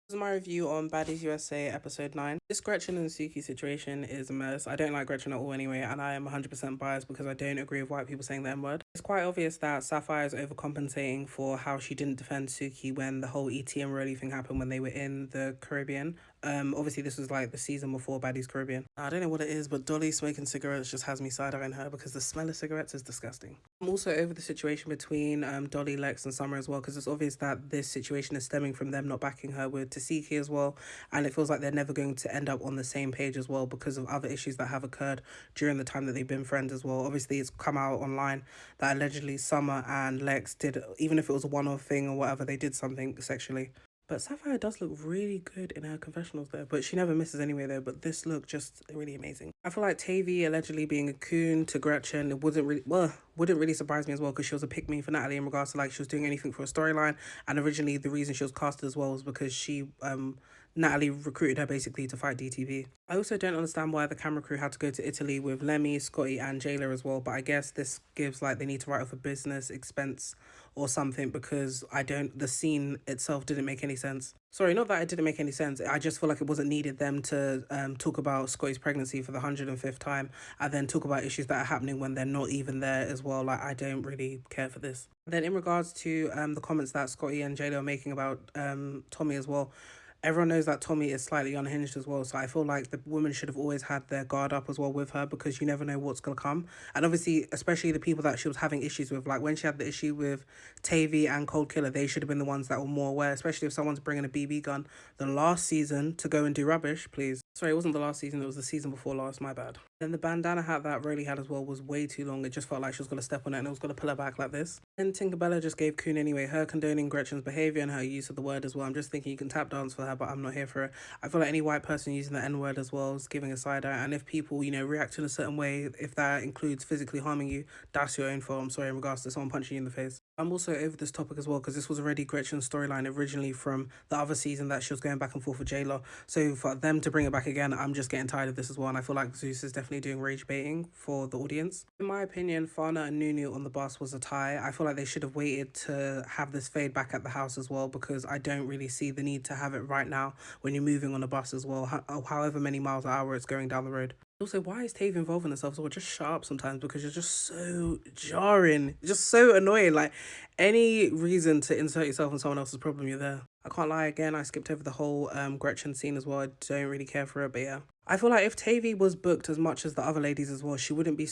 This is my review on Baddies USA episode 9. This Gretchen and Suki situation is a mess. I don't like Gretchen at all anyway, and I am 100% biased because I don't agree with white people saying the N word. It's quite obvious that Sapphire is overcompensating for how she didn't defend Suki when the whole ETM Rolly thing happened when they were in the Caribbean. Obviously, this was like the season before Baddies Caribbean. I don't know what it is, but Dolly smoking cigarettes just has me side-eyeing her because the smell of cigarettes is disgusting. I'm also over the situation between Dolly, Lex, and Summer as well because it's obvious that this situation is stemming from them not backing her with Tasiki as well, and it feels like they're never going to end up on the same page as well because of other issues that have occurred during the time that they've been friends as well. Obviously, it's come out online that allegedly Summer and Lex did, even if it was a one-off thing or whatever, they did something sexually. But Sapphire does look really good in her confessionals there, but she never misses anyway though, but this look just really amazing. I feel like Tavy allegedly being a coon to Gretchen, it wouldn't really surprise me as well because she was a pick-me for Natalie in regards to like she was doing anything for a storyline, and originally the reason she was casted as well was because Natalie recruited her basically to fight DTV. I also don't understand why the camera crew had to go to Italy with Lemmy, Scotty, and Jayla as well, but I guess this gives like they need to write off a business expense or something because the scene itself didn't make any sense. Sorry, not that it didn't make any sense. I just feel like it wasn't needed them to talk about Scotty's pregnancy for the 105th time and then talk about issues that are happening when they're not even there as well. Like, I don't really care for this. Then in regards to the comments that Scotty and Jayla are making about Tommy as well, everyone knows that Tommy is slightly unhinged as well. So I feel like the women should have always had their guard up as well with her because you never know what's going to come. And obviously, especially the people that she was having issues with, like when she had the issue with Tavy and Cold Killer, they should have been the ones that were more aware, especially if someone's bringing a BB gun the last season to go and do rubbish, please. Sorry, it wasn't the last season, it was the season before last, my bad. Then the bandana hat that Rolly had as well was way too long. It just felt like she was going to step on it and it was going to pull her back like this. And Tinkerbella just gave Coon anyway, her condoning Gretchen's behaviour and her use of the word as well. I'm just thinking you can tap dance for her, but I'm not here for it. I feel like any white person using the N word as well is giving a side eye. And if people, react in a certain way, if that includes physically harming you, that's your own fault. I'm sorry in regards to someone punching you in the face. I'm also over this topic as well because this was already Gretchen's storyline originally from the other season that she was going back and forth with J-Lo. So for them to bring it back again, I'm just getting tired of this as well. And I feel like Zeus is definitely doing rage baiting for the audience. In my opinion, Fana and Nunu on the bus was a tie. I feel like they should have waited to have this fade back at the house as well because I don't really see the need to have it right now when you're moving on a bus as well, however many miles an hour it's going down the road. Also, why is Tave involving herself? So just shut up sometimes because you're just so jarring, just so annoying. Like, any reason to insert yourself in someone else's problem, you're there. I can't lie, again, I skipped over the whole Gretchen scene as well. I don't really care for it, but yeah. I feel like if Tavy was booked as much as the other ladies as well, she wouldn't be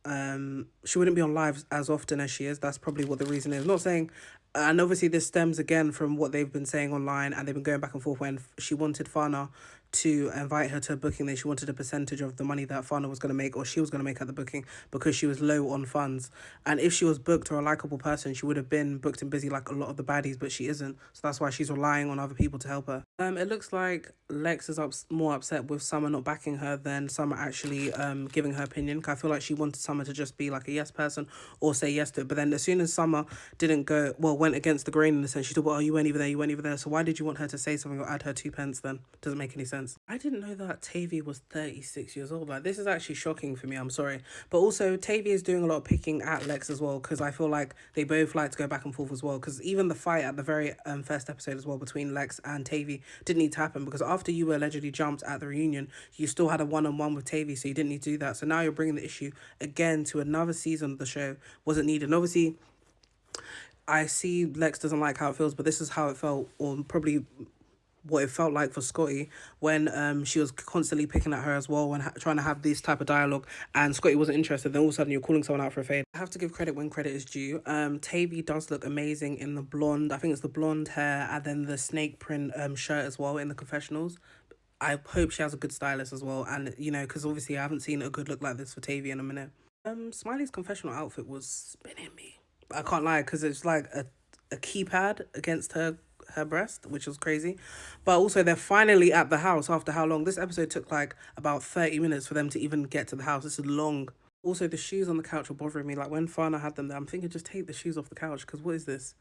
on live as often as she is. That's probably what the reason is. Not saying, and obviously this stems again from what they've been saying online and they've been going back and forth when she wanted Fana to invite her to a booking, then she wanted a percentage of the money that Fana was going to make or she was going to make at the booking because she was low on funds. And if she was booked or a likable person, she would have been booked and busy like a lot of the baddies, but she isn't. So that's why she's relying on other people to help her. It looks like Lex is more upset with Summer not backing her than Summer actually giving her opinion. I feel like she wanted Summer to just be like a yes person or say yes to it. But then as soon as Summer went against the grain in the sense, she thought, well, you weren't even there, you weren't even there. So why did you want her to say something or add her 2 pence then? Doesn't make any sense. I didn't know that Tavy was 36 years old. Like, this is actually shocking for me, I'm sorry. But also, Tavy is doing a lot of picking at Lex as well because I feel like they both like to go back and forth as well because even the fight at the very first episode as well between Lex and Tavy didn't need to happen because after you were allegedly jumped at the reunion, you still had a one-on-one with Tavy, so you didn't need to do that. So now you're bringing the issue again to another season of the show. Wasn't needed. And obviously, I see Lex doesn't like how it feels, but this is how it felt, or probably what it felt like for Scotty when she was constantly picking at her as well when trying to have this type of dialogue and Scotty wasn't interested. Then all of a sudden you're calling someone out for a fade. I have to give credit when credit is due. Tavy does look amazing in the blonde. I think it's the blonde hair and then the snake print shirt as well in the confessionals. I hope she has a good stylist as well, and because obviously I haven't seen a good look like this for Tavy in a minute. Smiley's confessional outfit was spinning me. I can't lie because it's like a keypad against her breast, which was crazy. But also they're finally at the house after how long? This episode took like about 30 minutes for them to even get to the house. This is long. Also, the shoes on the couch were bothering me. Like when Fana had them there, I'm thinking just take the shoes off the couch because what is this?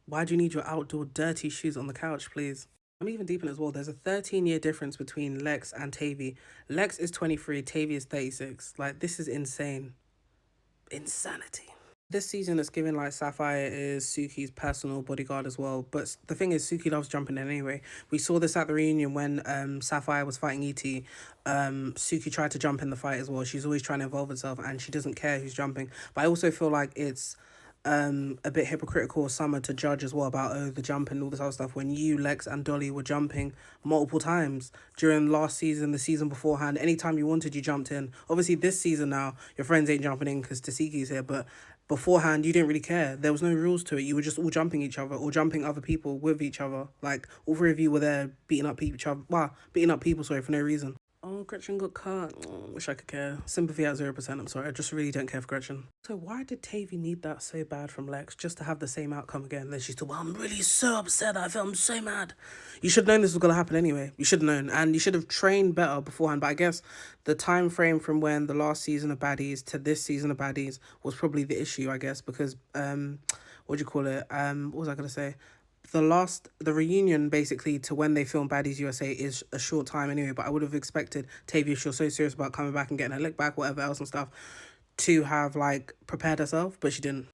Why do you need your outdoor dirty shoes on the couch, please? I'm even deep in it as well. There's a 13-year difference between Lex and Tavy. Lex is 23, Tavy is 36. Like, this is insane. Insanity. This season it's given like Sapphire is Suki's personal bodyguard as well. But the thing is, Suki loves jumping in anyway. We saw this at the reunion when Sapphire was fighting ET. Suki tried to jump in the fight as well. She's always trying to involve herself and she doesn't care who's jumping. But I also feel like it's a bit hypocritical of Summer to judge as well about the jump and all this other stuff when you, Lex, and Dolly were jumping multiple times during last season, the season beforehand. Anytime you wanted, you jumped in. Obviously, this season now, your friends ain't jumping in because Tasiki's here, but beforehand, you didn't really care. There was no rules to it. You were just all jumping each other or jumping other people with each other. Like, all three of you were there beating up each other. Wow, beating up people, sorry, for no reason. Oh, Gretchen got cut. Oh, wish I could care. Sympathy at 0%, I'm sorry. I just really don't care for Gretchen. So why did Tavy need that so bad from Lex just to have the same outcome again? Then she's still, well, I'm really so upset that I felt I'm so mad. You should have known this was going to happen anyway. You should have known. And you should have trained better beforehand. But I guess the time frame from when the last season of Baddies to this season of Baddies was probably the issue, I guess, because, what do you call it? What was I going to say? The reunion basically to when they filmed Baddies USA is a short time anyway, but I would have expected Tavia, if she was so serious about coming back and getting her lick back, whatever else and stuff, to have like prepared herself, but she didn't.